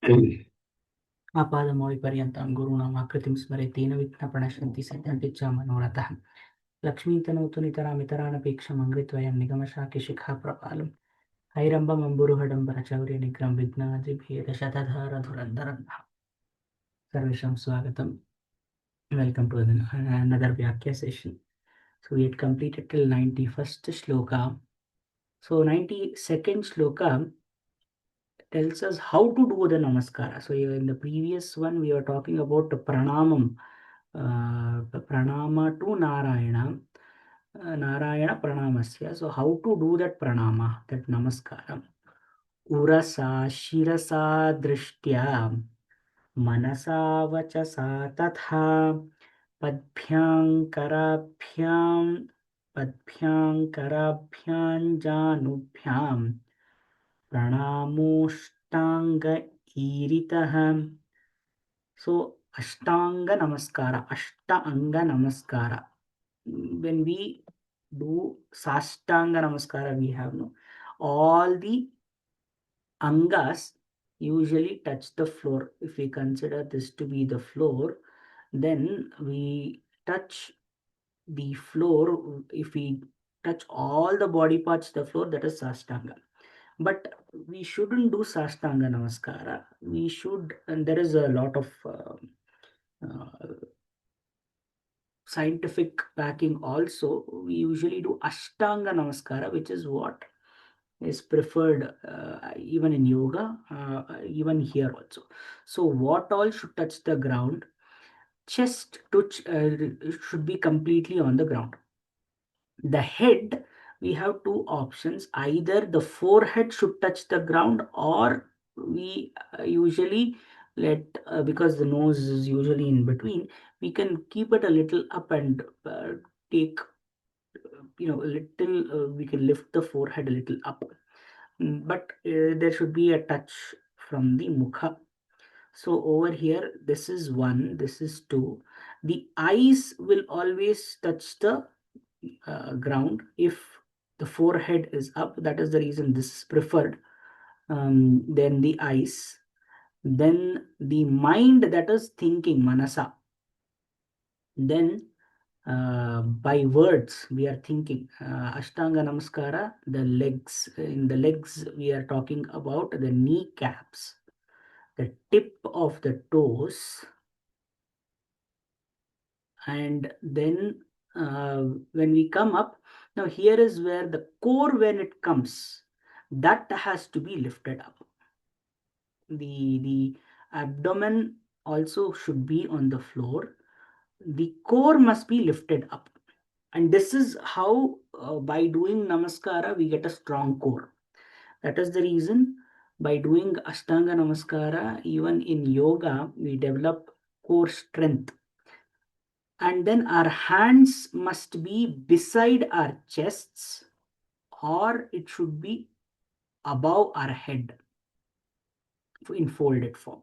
आपादमौलिपर्यन्तां गुरूणाम् आकृतिं स्मरेतेन विघ्नप्रणश्यन्ति सिद्ध्यन्ति च मनोरथः लक्ष्मीतनोतु नितरामितरानपेक्षमङ्घ्रिद्वयं निगमशाकिशिखाप्रपालं हैरम्बमम्बुरुहडम्बरचौर्यनिग्रहं विघ्नादिभेदशतधारधुरन्धरं सर्वेषां स्वागतं. Welcome to another Vyakhya session. So we had completed till 91st shloka. So 92nd shloka tells us how to do the namaskara. So in the previous one, we were talking about the pranamam, pranama to Narayana, Narayana pranamasya. So how to do that pranama, that namaskara? Urasa shirasa drishtya manasa vachasa tatha padbhyang karabhyang janubhyam Pranamoštanga Iritah. So Ashtanga Namaskara, Ashtanga Namaskara. When we do Sashtanga Namaskara, we have no all the angas usually touch the floor. If we consider this to be the floor, then we touch the floor. If we touch all the body parts, the floor, that is Sashtanga. But we shouldn't do Sashtanga Namaskara. We should, and there is a lot of scientific backing also. We usually do Ashtanga Namaskara, which is what is preferred even in yoga, even here also. So, what all should touch the ground? Chest should be completely on the ground. The head, we have two options. Either the forehead should touch the ground, or we usually let, because the nose is usually in between, we can keep it a little up and take, a little, we can lift the forehead a little up. But there should be a touch from the mukha. So over here, this is 1, this is 2. The eyes will always touch the ground if the forehead is up. That is the reason this is preferred. Then the eyes, then the mind, that is thinking, manasa. Then by words we are thinking. Ashtanga Namaskara, the legs. In the legs, we are talking about the kneecaps, the tip of the toes, and then when we come up, now here is where the core, when it comes, that has to be lifted up. The abdomen also should be on the floor. The core must be lifted up, and this is how by doing namaskara we get a strong core. That is the reason by doing Ashtanga Namaskara, even in yoga, we develop core strength. And then our hands must be beside our chests, or it should be above our head in folded form.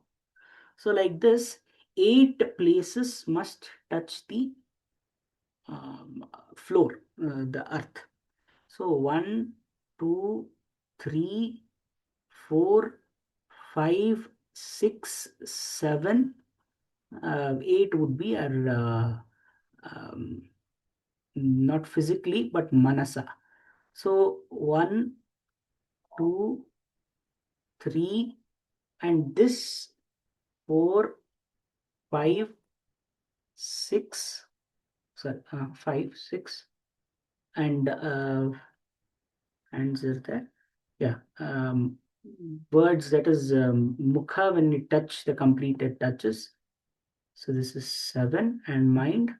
So like this, 8 places must touch the floor, the earth. So 1, 2, 3, 4, 5, 6, 7, 8 would be our not physically but manasa. So 1, 2, 3, and this 4, 5, 6, sorry, 5, 6, and hands are there. Yeah, words, that is mukha, when you touch the completed touches. So this is 7, and mind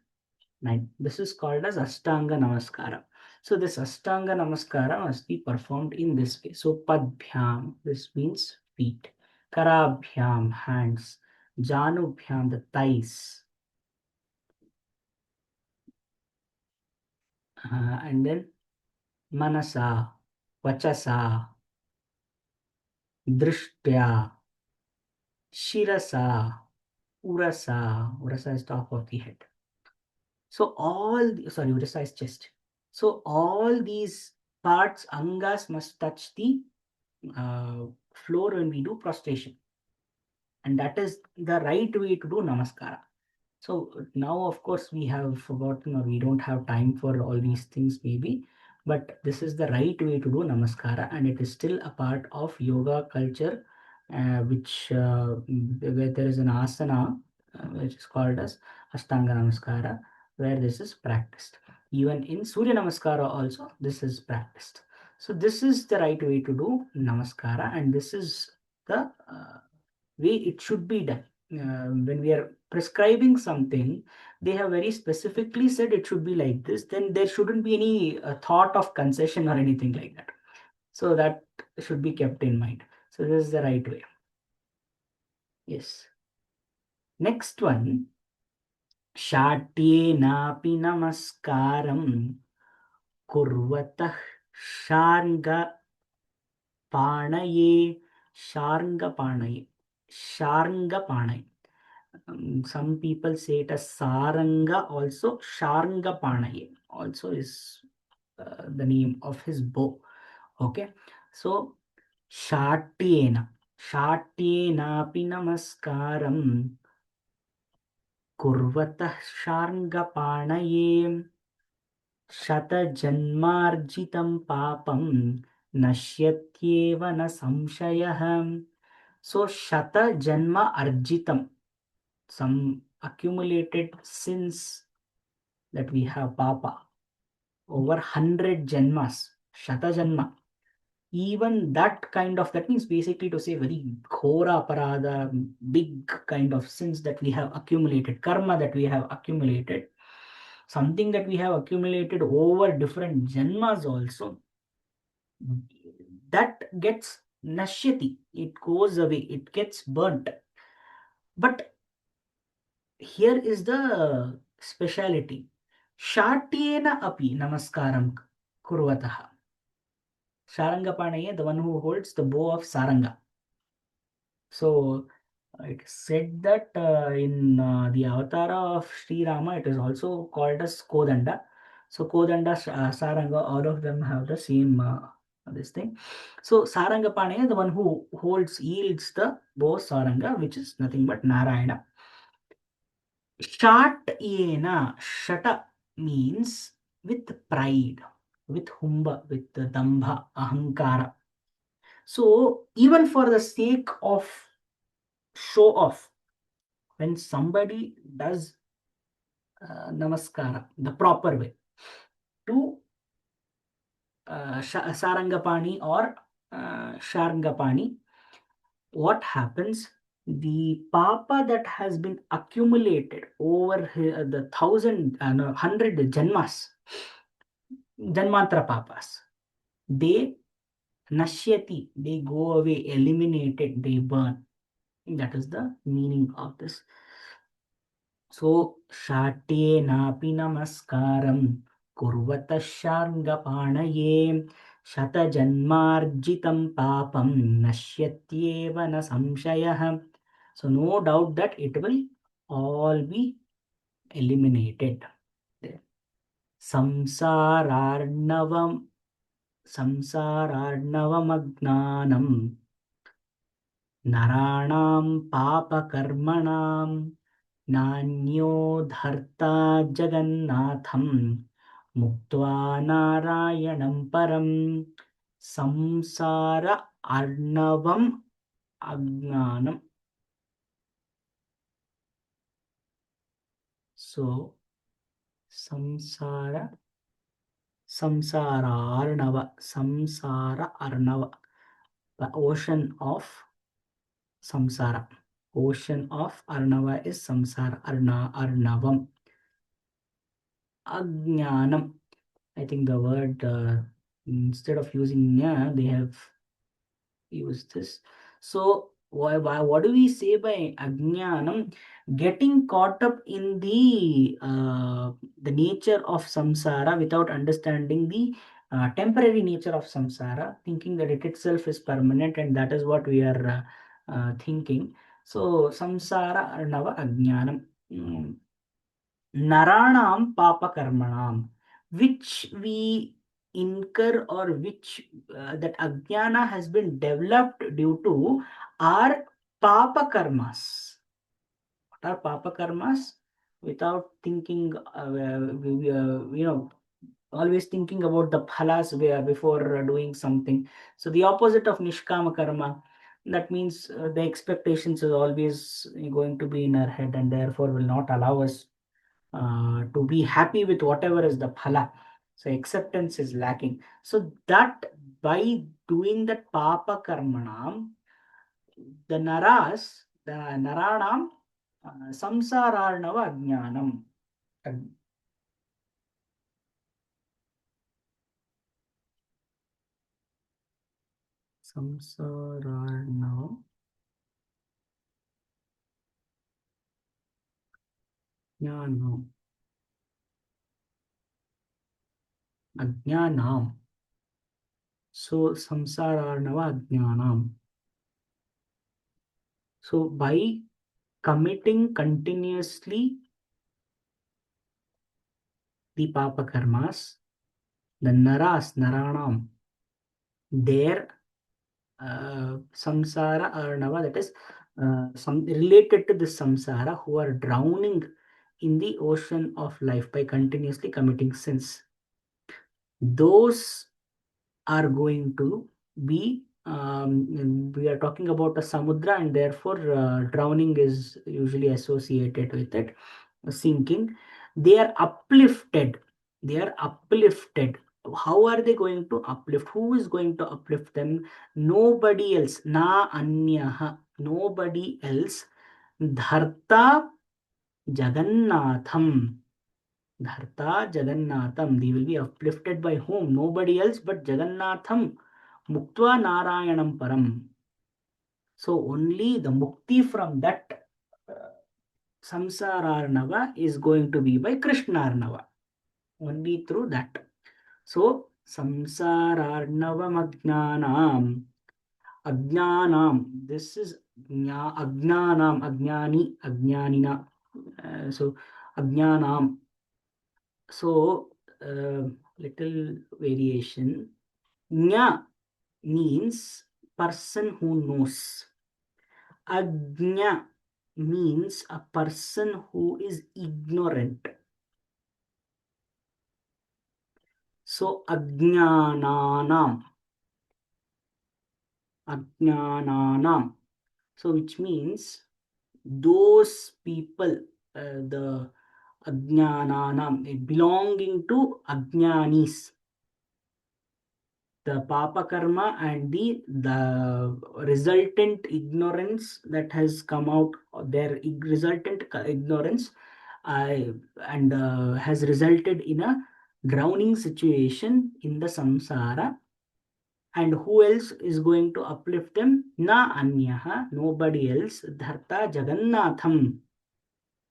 9. This is called as Ashtanga Namaskara. So this Ashtanga Namaskara must be performed in this way. So Padbhyam, this means feet. Karabhyam, hands. Janubhyam, the thighs. And then Manasa, Vachasa, Drishtya, Shirasa, Urasa. Urasa is top of the head. So Urasa is chest. So all these parts, angas, must touch the floor when we do prostration. and that is the right way to do namaskara. So now, of course, we have forgotten or we don't have time for all these things, maybe, but this is the right way to do namaskara, and it is still a part of yoga culture, which where there is an asana which is called as Ashtanga Namaskara, where this is practiced. Even in Surya Namaskara, also, this is practiced. So, this is the right way to do Namaskara, and this is the way it should be done. When we are prescribing something, they have very specifically said it should be like this, then there shouldn't be any thought of concession or anything like that. So that should be kept in mind. So this is the right way. Yes. Next one, Shatyenapi namaskaram kurvatah sharanga panaye sharanga panaye sharanga panaye. Some people say it as Saranga also. Sharanga Panaye also is the name of his bow. Okay. So, Shatyena. Shatyenapi namaskaram kurvatah Sharangapanaye shatajanmarjitam papam nasyatyeva na samshayah. So, shata janma arjitam, some accumulated sins that we have papa over 100 janmas, shata janma. Even that kind of, that means basically to say very ghora parada, big kind of sins that we have accumulated, karma that we have accumulated, something that we have accumulated over different janmas also, that gets nashyati, it goes away, it gets burnt. But here is the speciality. Shatyena api namaskaram kurvataha. Sarangapanaye, the one who holds the bow of Saranga. So it is said that in the avatara of Sri Rama, it is also called as Kodanda. So Kodanda, Saranga, all of them have the same this thing. So Sarangapanaye, the one who holds, yields the bow Saranga, which is nothing but Narayana. Shatyena, shata means with pride, with humba, with the dambha, ahankara. So even for the sake of show off, when somebody does namaskara the proper way to Sarangapani or Sharangapani, what happens? The papa that has been accumulated over the 100 janmas, janmantra papas, they nashyati, they go away, eliminated, they burn. That is the meaning of this. So, Shatyenapi namaskaram kurvata sharngapanaye shatajanmarjitam papam nashyatyeva na samshayah. So, no doubt that it will all be eliminated. Samsararnavam samsararnavamagnanam naranam papakarmanam नान्यो धर्ता जगन्नाथं मुक्त्वा नारायणं परं संसार अर्णवम् अज्ञानम्. So samsara arnava, the ocean of samsara. Ocean of arnava is samsara, arnavam. Ajnanam, I think the word instead of using nya, they have used this. So what do we say by ajnanam? Getting caught up in the nature of samsara without understanding the temporary nature of samsara, thinking that it itself is permanent, and that is what we are thinking. So samsara arnava ajnanam. Naranam papa karmanam, which we incur or which that ajnana has been developed due to our Papa karmas. What are papa karmas? Without thinking, always thinking about the phalas before doing something. So the opposite of nishkama karma, that means the expectations is always going to be in our head, and therefore will not allow us to be happy with whatever is the phala. So acceptance is lacking. So that by doing that papa karmanam, the naranam, samsararnava ajnanam. Samsararnava jnanam. Ajnanam. So samsararnava ajnanam. So by committing continuously the papa karmas, the naranam, their samsara arnava, that is some related to this samsara, who are drowning in the ocean of life by continuously committing sins, those are going to be we are talking about a samudra, and therefore drowning is usually associated with it, sinking. They are uplifted. They are uplifted. How are they going to uplift? Who is going to uplift them? Nobody else. Na anyaha. Nobody else. Dharta Jagannatham. Dharta Jagannatham. They will be uplifted by whom? Nobody else but Jagannatham. Muktva Narayanam Param. So only the mukti from that samsararnava is going to be by Krishnarnava. Only through that. So samsararnavam ajnanam. Ajnanam. This is ajnanam. Ajnani. Ajnanina. So ajnanam. So little variation. Nya means person who knows. Ajna means a person who is ignorant. So ajnananam. Ajnananam. So which means those people, the ajnananam, belonging to ajnanis, the papa karma and the resultant ignorance that has come out, their resultant ignorance, uh, and has resulted in a drowning situation in the samsara. And who else is going to uplift them? Na anyaha, nobody else. Dharta Jagannatham.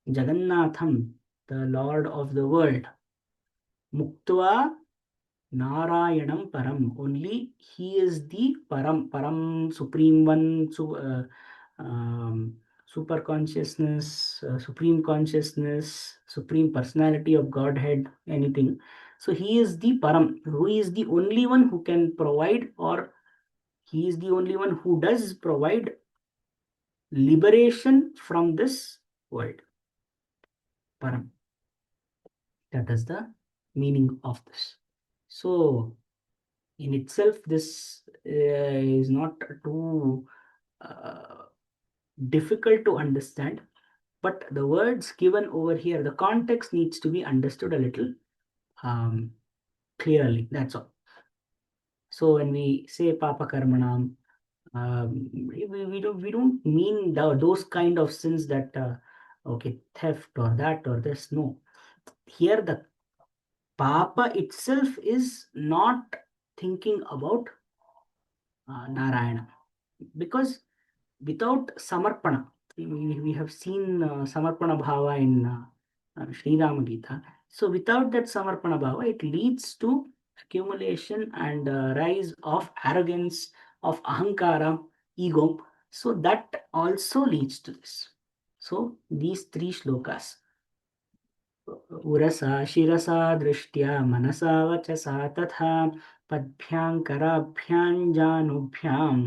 Jagannatham, the Lord of the world. Muktva Narayanam Param. Only He is the Param, Supreme One, Super Consciousness, Supreme Consciousness, Supreme Personality of Godhead, anything. So He is the Param, who is the only one who can provide, or He is the only one who does provide liberation from this world. Param. That is the meaning of this. So, in itself, this is not too uh, difficult to understand, but the words given over here, the context needs to be understood a little um, clearly. That's all. So, when we say Papa Karmanam, we don't mean those kind of sins that okay, theft or that or this. No, here the Papa itself is not thinking about Narayana, because without samarpana, we have seen samarpana bhava in Sri Gita. So without that samarpana bhava, it leads to accumulation and rise of arrogance, of ahankara, ego. So that also leads to this. So these three shlokas, Ursa शिरसा दृष्ट्या मनसा वचसा तथा पद्भ्यां कराभ्यां जानुभ्यां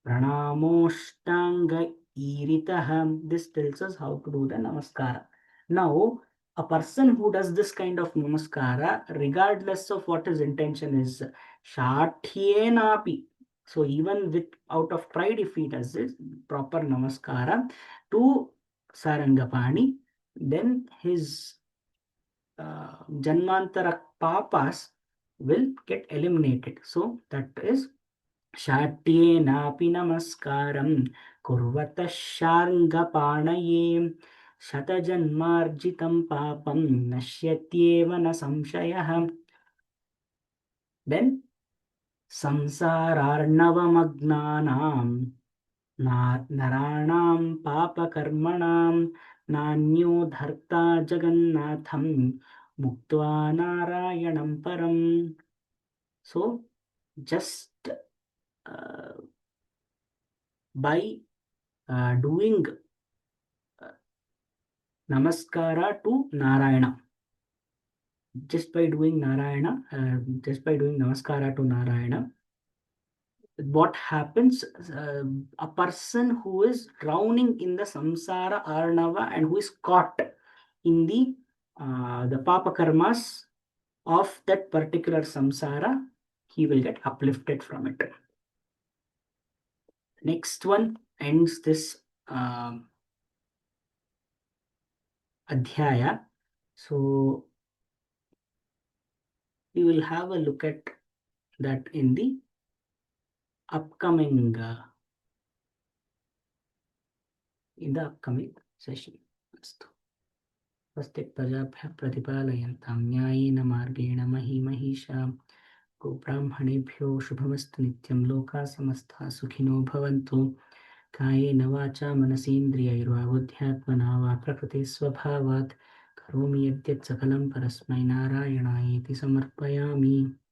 Pranamoštanga iritah. This tells us how to do the namaskara. Now, a person who does this kind of namaskara, regardless of what his intention is, shatyenapi. So even with out of pride, if he does this proper namaskara to Sarangapani, then his Janmantara papas will get eliminated. So that is शाट्येनापि नमस्कारं कुर्वतः शार्ङ्गपाणये शतजन्मार्जितं पापं नश्यत्येव न संशयः. Then संसारार्णवमग्नानां नराणां पापकर्मणां नान्यो धर्ता जगन्नाथं मुक्त्वा नारायणं परम्. So just by doing namaskara to Narayana, just by doing namaskara to Narayana, what happens? A person who is drowning in the samsara arnava and who is caught in the papa karmas of that particular samsara, he will get uplifted from it. Next one ends this adhyaya. So we will have a look at that in the upcoming session. Astu. स्वस्ति प्रजाभ्यः प्रतिपालयन्तां न्यायेन मार्गेण महीमहीषा गोब्राह्मणेभ्यो शुभमस्तु नित्यं लोकाः समस्ताः सुखिनो भवन्तु कायेन वाचा मनसेन्द्रियैर्वा बुद्ध्यात्मना वा प्रकृतिस्वभावात् करोमि यद्यत् सकलं परस्मै नारायणायेति समर्पयामि.